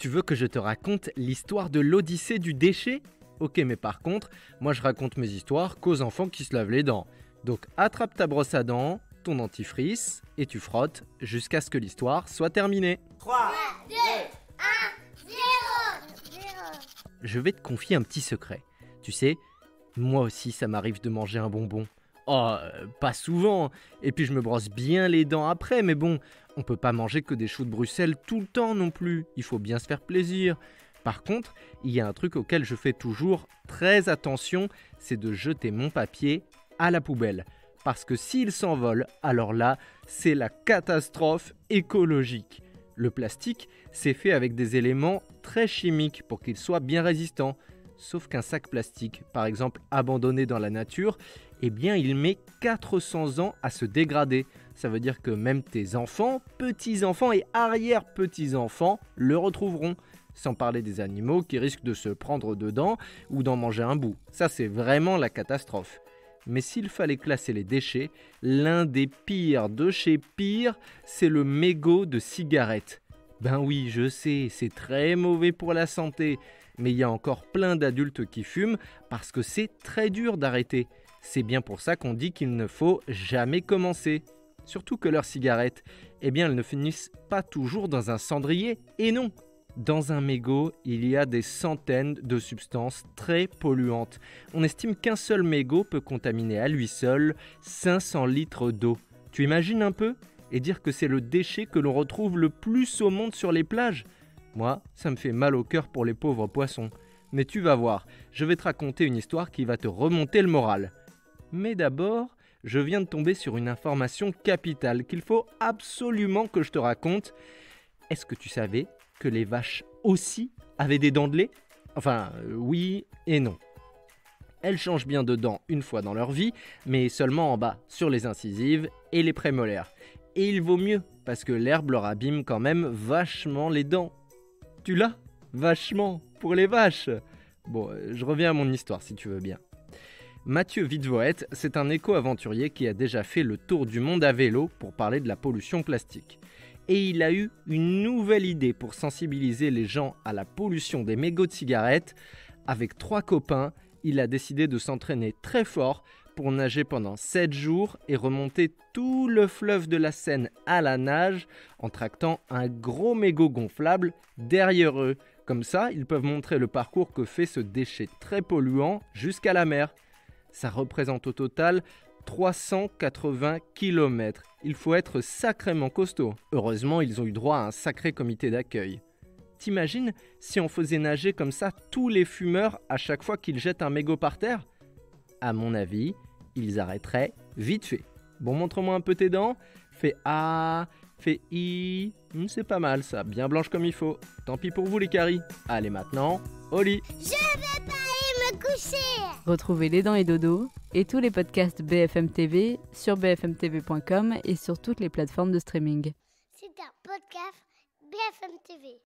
Tu veux que je te raconte l'histoire de l'Odyssée du déchet ? Ok, mais par contre, moi je raconte mes histoires qu'aux enfants qui se lavent les dents. Donc attrape ta brosse à dents, ton dentifrice, et tu frottes jusqu'à ce que l'histoire soit terminée. 3, 2, 1, 0. Je vais te confier un petit secret. Tu sais, moi aussi ça m'arrive de manger un bonbon. Oh, pas souvent. Et puis je me brosse bien les dents après, mais bon, on peut pas manger que des choux de Bruxelles tout le temps non plus. Il faut bien se faire plaisir. Par contre, il y a un truc auquel je fais toujours très attention, c'est de jeter mon papier à la poubelle. Parce que s'il s'envole, alors là, c'est la catastrophe écologique. Le plastique, c'est fait avec des éléments très chimiques pour qu'il soit bien résistant. Sauf qu'un sac plastique, par exemple abandonné dans la nature, eh bien il met 400 ans à se dégrader. Ça veut dire que même tes enfants, petits-enfants et arrière-petits-enfants le retrouveront. Sans parler des animaux qui risquent de se prendre dedans ou d'en manger un bout. Ça c'est vraiment la catastrophe. Mais s'il fallait classer les déchets, l'un des pires de chez pire, c'est le mégot de cigarette. Ben oui, je sais, c'est très mauvais pour la santé. Mais il y a encore plein d'adultes qui fument parce que c'est très dur d'arrêter. C'est bien pour ça qu'on dit qu'il ne faut jamais commencer. Surtout que leurs cigarettes, eh bien elles ne finissent pas toujours dans un cendrier. Et non, dans un mégot, il y a des centaines de substances très polluantes. On estime qu'un seul mégot peut contaminer à lui seul 500 litres d'eau. Tu imagines un peu ? Et dire que c'est le déchet que l'on retrouve le plus au monde sur les plages ? Moi, ça me fait mal au cœur pour les pauvres poissons. Mais tu vas voir, je vais te raconter une histoire qui va te remonter le moral. Mais d'abord, je viens de tomber sur une information capitale qu'il faut absolument que je te raconte. Est-ce que tu savais que les vaches aussi avaient des dents de lait ? Enfin, oui et non. Elles changent bien de dents une fois dans leur vie, mais seulement en bas, sur les incisives et les prémolaires. Et il vaut mieux, parce que l'herbe leur abîme quand même vachement les dents. Tu l'as ? Vachement, pour les vaches. Bon, je reviens à mon histoire si tu veux bien. Mathieu Wittvoet, c'est un éco-aventurier qui a déjà fait le tour du monde à vélo pour parler de la pollution plastique. Et il a eu une nouvelle idée pour sensibiliser les gens à la pollution des mégots de cigarettes. Avec 3 copains, il a décidé de s'entraîner très fort pour nager pendant 7 jours et remonter tout le fleuve de la Seine à la nage en tractant un gros mégot gonflable derrière eux. Comme ça, ils peuvent montrer le parcours que fait ce déchet très polluant jusqu'à la mer. Ça représente au total 380 km. Il faut être sacrément costaud. Heureusement, ils ont eu droit à un sacré comité d'accueil. T'imagines si on faisait nager comme ça tous les fumeurs à chaque fois qu'ils jettent un mégot par terre ? À mon avis, ils arrêteraient vite fait. Bon, montre-moi un peu tes dents. Fais A, fais I. C'est pas mal ça, bien blanche comme il faut. Tant pis pour vous les caries. Allez maintenant, au lit. Je vais pas aller me coucher. Retrouvez Les Dents et Dodo et tous les podcasts BFM TV sur bfmtv.com et sur toutes les plateformes de streaming. C'est un podcast BFM TV.